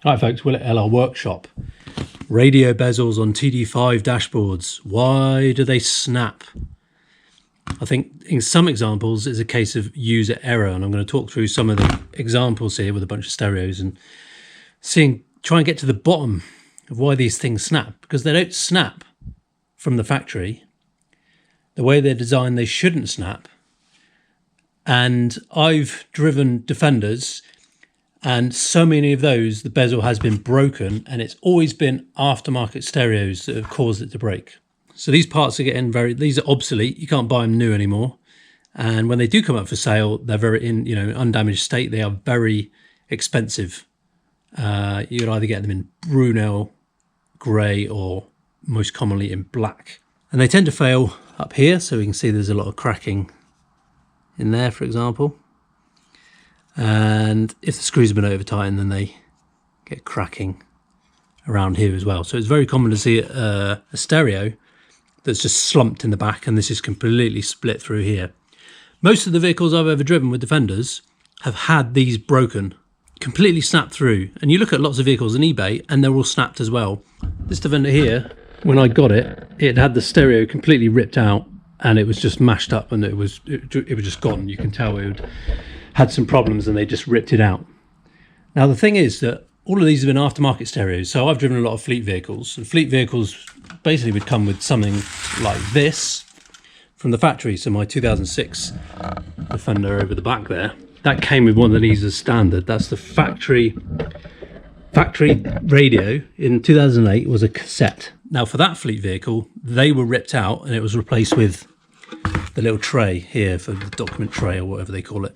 Right folks, Will at LR Workshop. Radio bezels on Td5 dashboards. Why do they snap? I think in some examples it's a case of user error, and I'm going to talk through some of the examples here with a bunch of stereos and try and get to the bottom of why these things snap, because they don't snap from the factory. The way they're designed, they shouldn't snap. And I've driven Defenders, and so many of those, the bezel has been broken, and it's always been aftermarket stereos that have caused it to break. So these parts are getting these are obsolete. You can't buy them new anymore. And when they do come up for sale, they're very in undamaged state. They are very expensive. You'll either get them in Brunel, grey, or most commonly in black. And they tend to fail up here, so we can see there's a lot of cracking in there, for example. And if the screws have been over tightened, then they get cracking around here as well. So it's very common to see a stereo that's just slumped in the back, and this is completely split through here. Most of the vehicles I've ever driven with Defenders have had these broken, completely snapped through. And you look at lots of vehicles on eBay and they're all snapped as well. This Defender here, when I got it, it had the stereo completely ripped out, and it was just mashed up, and it was just gone. You can tell it had some problems and they just ripped it out. Now the thing is that all of these have been aftermarket stereos. So I've driven a lot of fleet vehicles, and fleet vehicles basically would come with something like this from the factory. So my 2006 Defender over the back there, that came with one of these as standard. That's the factory radio in 2008 was a cassette. Now for that fleet vehicle, they were ripped out and it was replaced with the little tray here for the document tray or whatever they call it,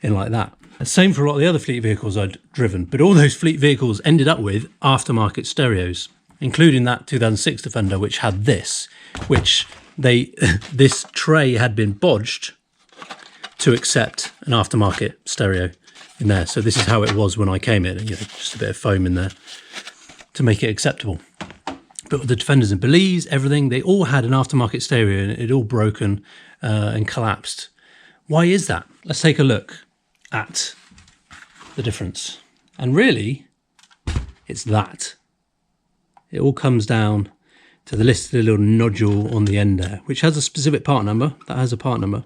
in like that. The same for a lot of the other fleet vehicles I'd driven, but all those fleet vehicles ended up with aftermarket stereos, including that 2006 Defender, which had this, this tray had been bodged to accept an aftermarket stereo in there. So this is how it was when I came in, just a bit of foam in there to make it acceptable. But with the Defenders and Belize, everything, they all had an aftermarket stereo, and it had all broken and collapsed. Why is that? Let's take a look at the difference. And really, it's that. It all comes down to the listed little nodule on the end there, which has a specific part number. That has a part number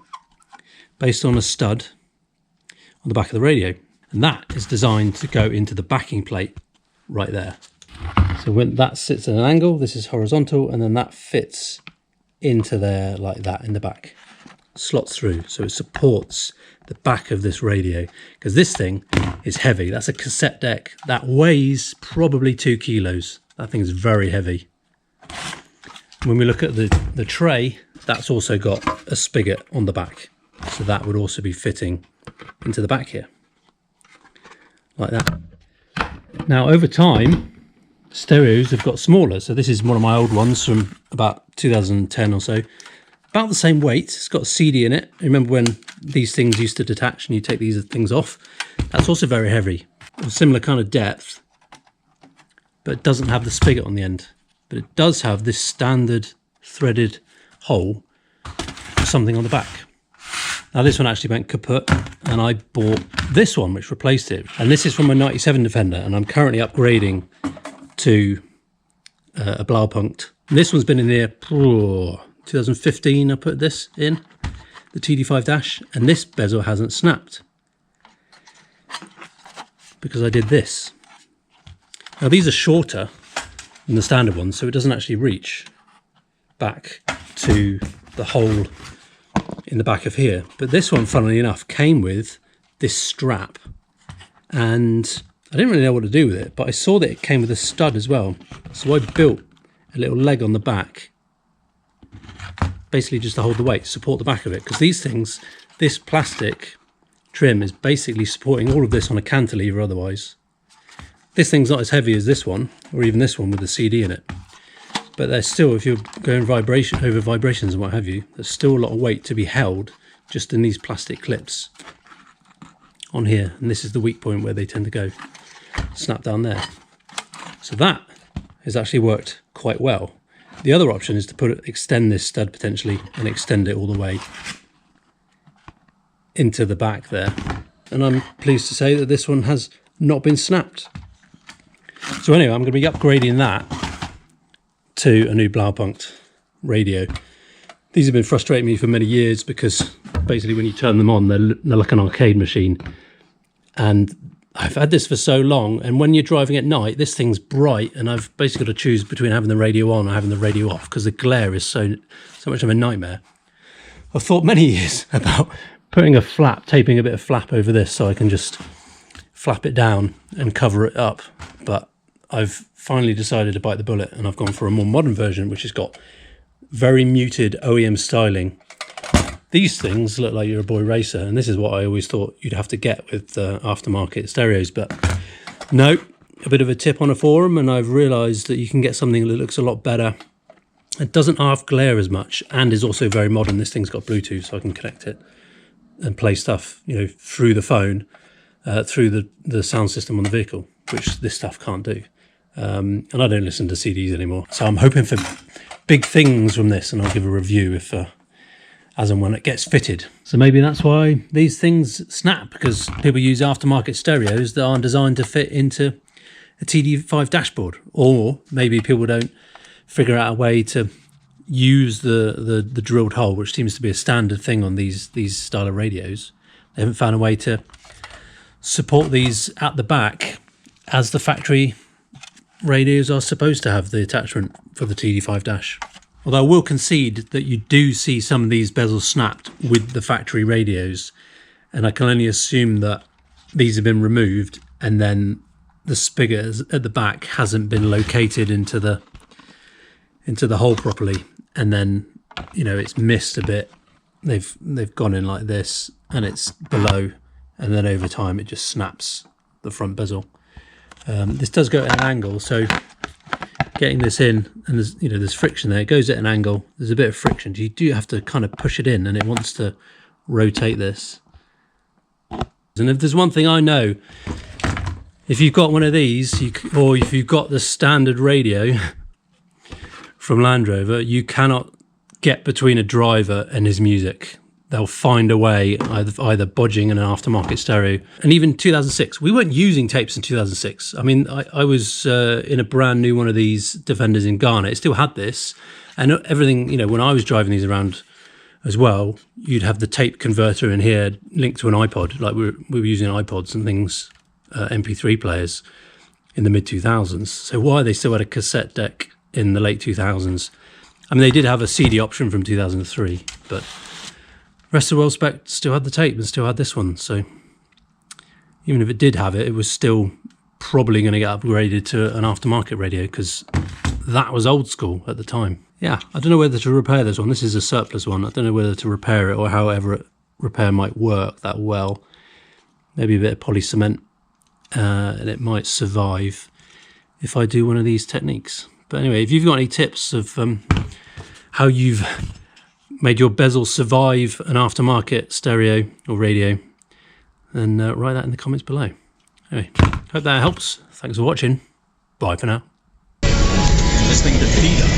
based on a stud on the back of the radio. And that is designed to go into the backing plate right there. So when that sits at an angle, this is horizontal, and then that fits into there like that in the back. Slots through, so it supports the back of this radio, because this thing is heavy. That's a cassette deck that weighs probably 2 kilos. That thing is very heavy. When we look at the tray, that's also got a spigot on the back, so that would also be fitting into the back here like that. Now over time, stereos have got smaller. So this is one of my old ones from about 2010 or so. About the same weight. It's got a CD in it. Remember when these things used to detach and you take these things off? That's also very heavy. A similar kind of depth, but it doesn't have the spigot on the end. But it does have this standard threaded hole for something on the back. Now this one actually went kaput, and I bought this one which replaced it. And this is from a 97 Defender, and I'm currently upgrading to a Blaupunkt. And this one's been in there 2015. I put this in the Td5 dash, and this bezel hasn't snapped because I did this. Now these are shorter than the standard ones, so it doesn't actually reach back to the hole in the back of here. But this one, funnily enough, came with this strap, and I didn't really know what to do with it, but I saw that it came with a stud as well. So I built a little leg on the back, basically just to hold the weight, support the back of it, because these things, this plastic trim is basically supporting all of this on a cantilever otherwise. This thing's not as heavy as this one, or even this one with the CD in it. But there's still, if you're going over vibrations and what have you, there's still a lot of weight to be held just in these plastic clips on here. And this is the weak point where they tend to go snap down there. So that has actually worked quite well. The other option is to extend this stud potentially and extend it all the way into the back there. And I'm pleased to say that this one has not been snapped. So anyway, I'm going to be upgrading that to a new Blaupunkt radio. These have been frustrating me for many years because basically when you turn them on, they're like an arcade machine. And I've had this for so long, and when you're driving at night, this thing's bright, and I've basically got to choose between having the radio on or having the radio off because the glare is so much of a nightmare. I've thought many years about putting a flap, taping a bit of flap over this so I can just flap it down and cover it up. But I've finally decided to bite the bullet, and I've gone for a more modern version, which has got very muted OEM styling. These things look like you're a boy racer, and this is what I always thought you'd have to get with aftermarket stereos, but no, a bit of a tip on a forum, and I've realised that you can get something that looks a lot better. It doesn't half glare as much, and is also very modern. This thing's got Bluetooth, so I can connect it and play stuff, you know, through the phone, through the sound system on the vehicle, which this stuff can't do. And I don't listen to CDs anymore, so I'm hoping for big things from this, and I'll give a review if as and when it gets fitted. So maybe that's why these things snap, because people use aftermarket stereos that aren't designed to fit into a Td5 dashboard, or maybe people don't figure out a way to use the drilled hole, which seems to be a standard thing on these style of radios. They haven't found a way to support these at the back as the factory radios are supposed to have the attachment for the Td5 dash. Although I will concede that you do see some of these bezels snapped with the factory radios, and I can only assume that these have been removed and then the spigot at the back hasn't been located into the hole properly, and then, you know, it's missed a bit. They've gone in like this, and it's below, and then over time it just snaps the front bezel. This does go at an angle, so getting this in, and there's friction there. It goes at an angle. There's a bit of friction. You do have to kind of push it in, and it wants to rotate this. And if there's one thing I know, if you've got one of these, or if you've got the standard radio from Land Rover, you cannot get between a driver and his music. They'll find a way, either bodging in an aftermarket stereo. And even 2006, we weren't using tapes in 2006. I mean, I was in a brand new one of these Defenders in Ghana. It still had this, and everything, you know, when I was driving these around as well, you'd have the tape converter in here linked to an iPod, like we were using iPods and things, MP3 players in the mid-2000s. So why they still had a cassette deck in the late 2000s? I mean, they did have a CD option from 2003, but rest of the world spec still had the tape and still had this one. So even if it did have it, it was still probably going to get upgraded to an aftermarket radio, because that was old school at the time. Yeah, I don't know whether to repair this one. This is a surplus one. I don't know whether to repair it or however repair might work that well. Maybe a bit of poly cement, and it might survive if I do one of these techniques. But anyway, if you've got any tips of how you've made your bezel survive an aftermarket stereo or radio, then write that in the comments below. Anyway, hope that helps. Thanks for watching. Bye for now. Listening to Td5.